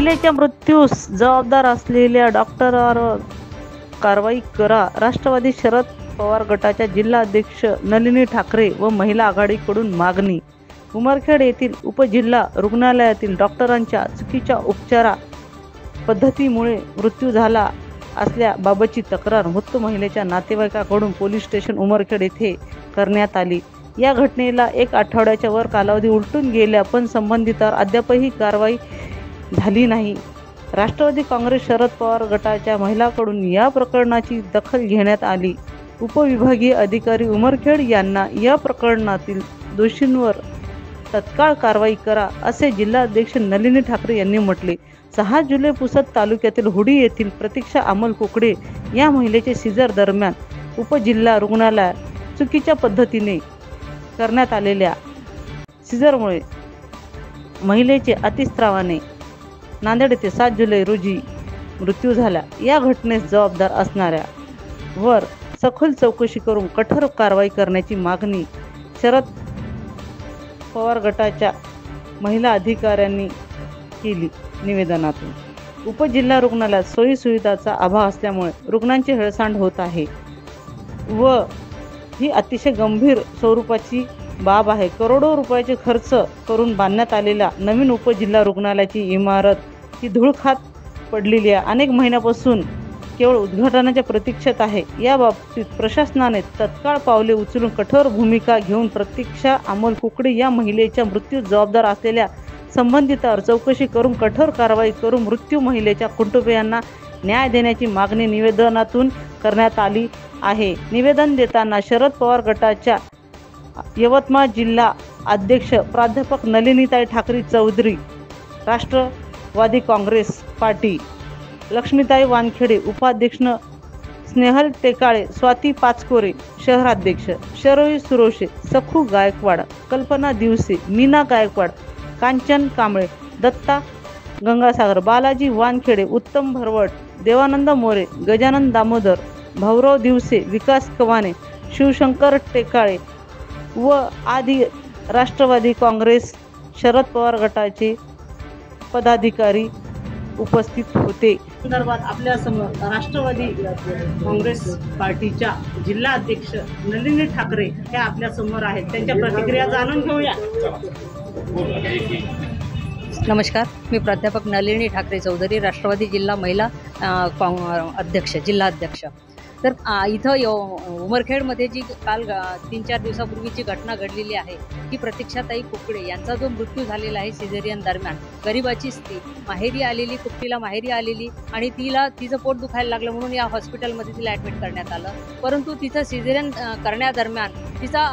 महिलेच्या मृत्यूस जबाबदार असलेल्या डॉक्टरांवर कारवाई करा. राष्ट्रवादी शरद पवार गटाच्या जिल्हा अध्यक्ष नलिनी ठाकरे व महिला आघाडीकडून मागणी. उमरखेड येथील उपजिल्हा रुग्णालयातील डॉक्टरांच्या चुकीच्या उपचार पद्धतीमुळे मृत्यू झाला असल्याबाबतची तक्रार मृत महिलेच्या नातेवाईकांकडून पोलीस स्टेशन उमरखेड येथे करण्यात आली. या घटनेला 1 आठवड्याच्या वर कालावधी उलटून गेला, पण संबंधितांवर अद्यापही कारवाई झाली नाही. राष्ट्रवादी काँग्रेस शरद पवार गटाच्या महिलांकडून या प्रकरणाची दखल घेण्यात आली. उपविभागीय अधिकारी उमरखेड यांना या प्रकरणातील दोषींवर तत्काळ कारवाई करा, असे जिल्हाध्यक्ष नलिनी ठाकरे यांनी म्हटले. 6 जुलै पुसद तालुक्यातील हुडी येथील प्रतीक्षा अमल कुकडे या महिलेचे सीझर दरम्यान उपजिल्हा रुग्णालयात चुकीच्या पद्धतीने करण्यात आलेल्या सीझरमुळे महिलेचे अतिस्रावाने नांदेड येथे 7 जुलै रोजी मृत्यू झाला. या घटनेस जबाबदार असणाऱ्या वर सखोल चौकशी करून कठोर कारवाई करण्याची मागणी शरद पवार गटाच्या महिला अधिकाऱ्यांनी केली. निवेदनातून उपजिल्हा रुग्णालयात सोयी सुविधांचा अभाव असल्यामुळे रुग्णांची हेळसांड होत आहे व ही अतिशय गंभीर स्वरूपाची बाब आहे. करोडो रुपयाचे खर्च करून बांधण्यात आलेल्या नवीन उपजिल्हा रुग्णालयाची इमारत ही धूळ खात पडलेली आहे. अनेक महिन्यापासून केवळ उद्घाटनाच्या प्रतीक्षेत आहे. या बाबतीत प्रशासनाने तत्काळ पावले उचलून कठोर भूमिका घेऊन प्रतीक्षा अमोल कुकडे या महिलेच्या मृत्यूस जबाबदार असलेल्या संबंधितांवर चौकशी करून कठोर कारवाई करून मृत्यू महिलेच्या कुटुंबियांना न्याय देण्याची मागणी निवेदनातून करण्यात आली आहे. निवेदन देताना शरद पवार गटाच्या यवतमाळ जिल्हा अध्यक्ष प्राध्यापक नलिनीताई ठाकरे चौधरी, राष्ट्रवादी काँग्रेस पार्टी लक्ष्मीताई वानखेडे, उपाध्यक्ष स्नेहल टेकाळे, स्वाती पाचकोरे, शहराध्यक्ष शरवी सुरोशे, सखू गायकवाड, कल्पना दिवसे, मीना गायकवाड, कांचन कांबळे, दत्ता गंगासागर, बालाजी वानखेडे, उत्तम भरवट, देवानंद मोरे, गजानन दामोदर, भाऊराव दिवसे, विकास कवाने, शिवशंकर टेकाळे व आदी राष्ट्रवादी काँग्रेस शरद पवार गटाचे पदाधिकारी उपस्थित होते. संदर्भात आपल्या समोर राष्ट्रवादी काँग्रेस पार्टीच्या जिल्हा अध्यक्ष नलिनी ठाकरे हे आपल्या समोर आहेत. त्यांच्या प्रतिक्रिया जाणून घेऊया. नमस्कार, मी प्राध्यापक नलिनी ठाकरे चौधरी, राष्ट्रवादी जिल्हा महिला अध्यक्ष, जिल्हा अध्यक्ष. तर इथं उमरखेडमध्ये जी काल 3-4 दिवसापूर्वीची घटना घडलेली आहे की प्रतीक्षाताई कुकडे यांचा जो मृत्यू झालेला आहे सिझेरियन दरम्यान, गरिबाची स्त्री माहेरी आलेली, कुट्टीला माहेरी आलेली आणि तिचं पोट दुखायला लागलं म्हणून या हॉस्पिटलमध्ये तिला ॲडमिट करण्यात आलं. परंतु तिचं सिझेरियन करण्यादरम्यान तिचा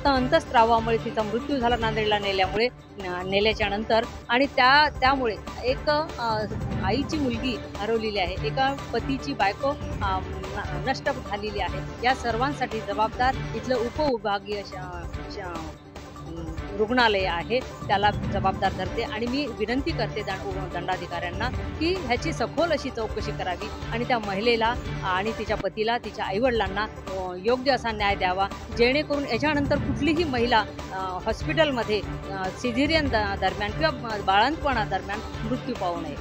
अंतस्त्रावामुळे तिचा मृत्यू झाला नांदेडला नेल्याच्या नंतर. आणि त्यामुळे एक आईची मुलगी हरवलेली आहे, एका पतीची बायको नष्ट झालेली आहे. या सर्वांसाठी जबाबदार इथलं उपविभागीय रुग्णालय आहे, त्याला जबाबदार धरते. आणि मी विनंती करते दंडाधिकाऱ्यांना की ह्याची सखोल अशी चौकशी करावी आणि त्या महिलेला आणि तिच्या पतीला, तिच्या आईवडिलांना योग्य असा न्याय द्यावा, जेणेकरून याच्यानंतर कुठलीही महिला हॉस्पिटलमध्ये सिझेरियन दरम्यान किंवा बाळंतपणा दरम्यान मृत्यू पावू नये.